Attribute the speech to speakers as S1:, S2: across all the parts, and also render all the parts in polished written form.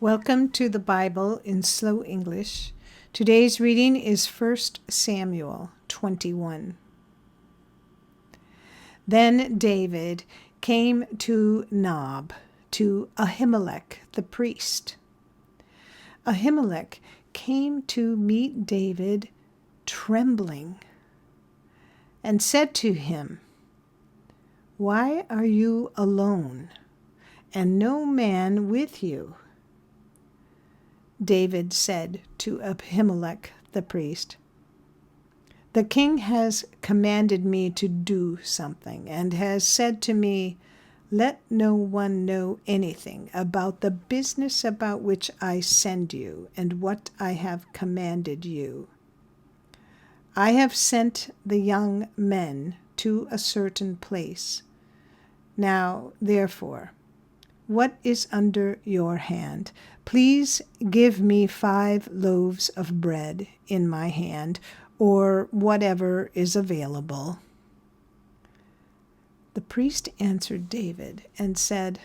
S1: Welcome to the Bible in Slow English. Today's reading is 1 Samuel 21. Then David came to Nob, to Ahimelech the priest. Ahimelech came to meet David trembling and said to him, "Why are you alone, and no man with you?" David said to Ahimelech the priest, "The king has commanded me to do something, and has said to me, 'Let no one know anything about the business about which I send you, and what I have commanded you.' I have sent the young men to a certain place. Now, therefore, what is under your hand? Please give me 5 loaves of bread in my hand, or whatever is available." The priest answered David and said,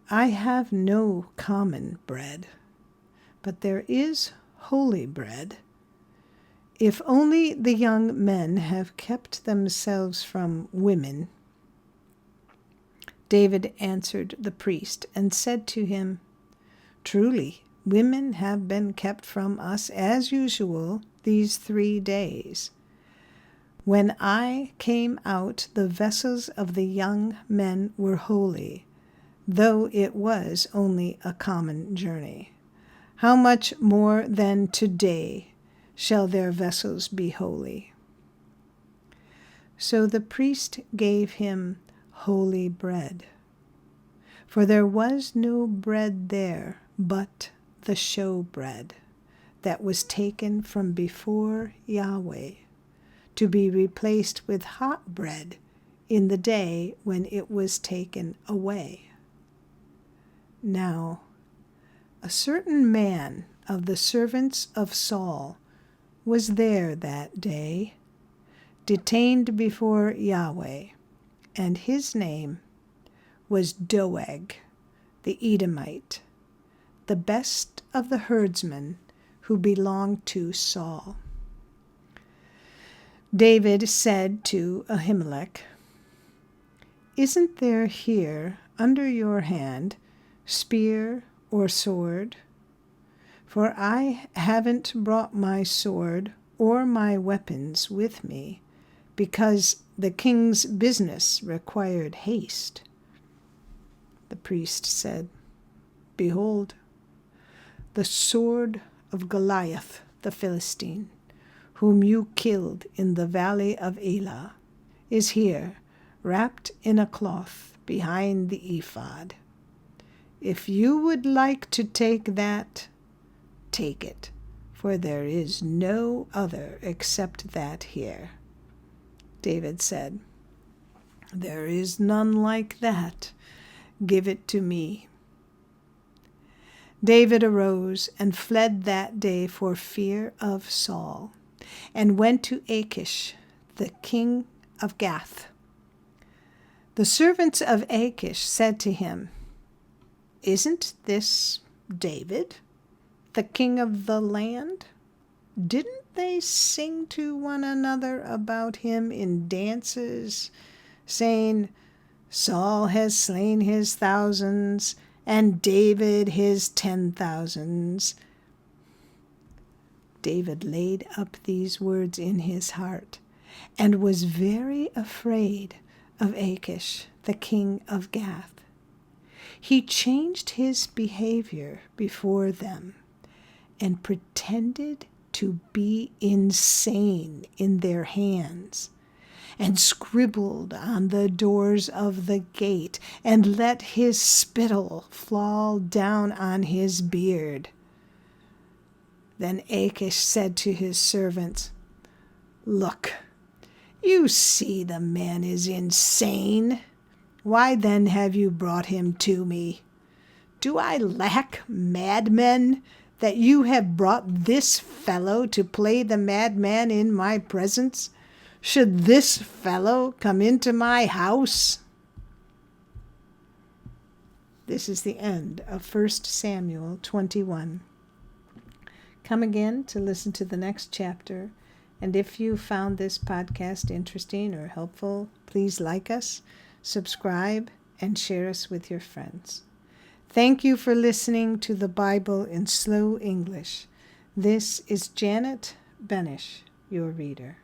S1: "I have no common bread, but there is holy bread. If only the young men have kept themselves from women." David answered the priest and said to him, "Truly, women have been kept from us as usual these 3 days. When I came out, the vessels of the young men were holy, though it was only a common journey. How much more then today shall their vessels be holy?" So the priest gave him holy bread, for there was no bread there but the showbread that was taken from before Yahweh, to be replaced with hot bread in the day when it was taken away. Now, a certain man of the servants of Saul was there that day, detained before Yahweh, and his name was Doeg the Edomite, the best of the herdsmen who belonged to Saul. David said to Ahimelech, "Isn't there here under your hand spear or sword? For I haven't brought my sword or my weapons with me, because the king's business required haste." The priest said, "Behold, the sword of Goliath the Philistine, whom you killed in the valley of Elah, is here, wrapped in a cloth behind the ephod. If you would like to take that, take it, for there is no other except that here." David said, "There is none like that. Give it to me." David arose and fled that day for fear of Saul, and went to Achish, the king of Gath. The servants of Achish said to him, "Isn't this David, the king of the land? Didn't they sing to one another about him in dances, saying, 'Saul has slain his thousands, and David his 10,000s'?" David laid up these words in his heart, and was very afraid of Achish, the king of Gath. He changed his behavior before them, and pretended to be insane in their hands, and scribbled on the doors of the gate, and let his spittle fall down on his beard. Then Achish said to his servants, "Look, you see the man is insane. Why then have you brought him to me? Do I lack madmen, that you have brought this fellow to play the madman in my presence? Should this fellow come into my house?" This is the end of 1 Samuel 21. Come again to listen to the next chapter. And if you found this podcast interesting or helpful, please like us, subscribe, and share us with your friends. Thank you for listening to the Bible in Slow English. This is Janet Benish, your reader.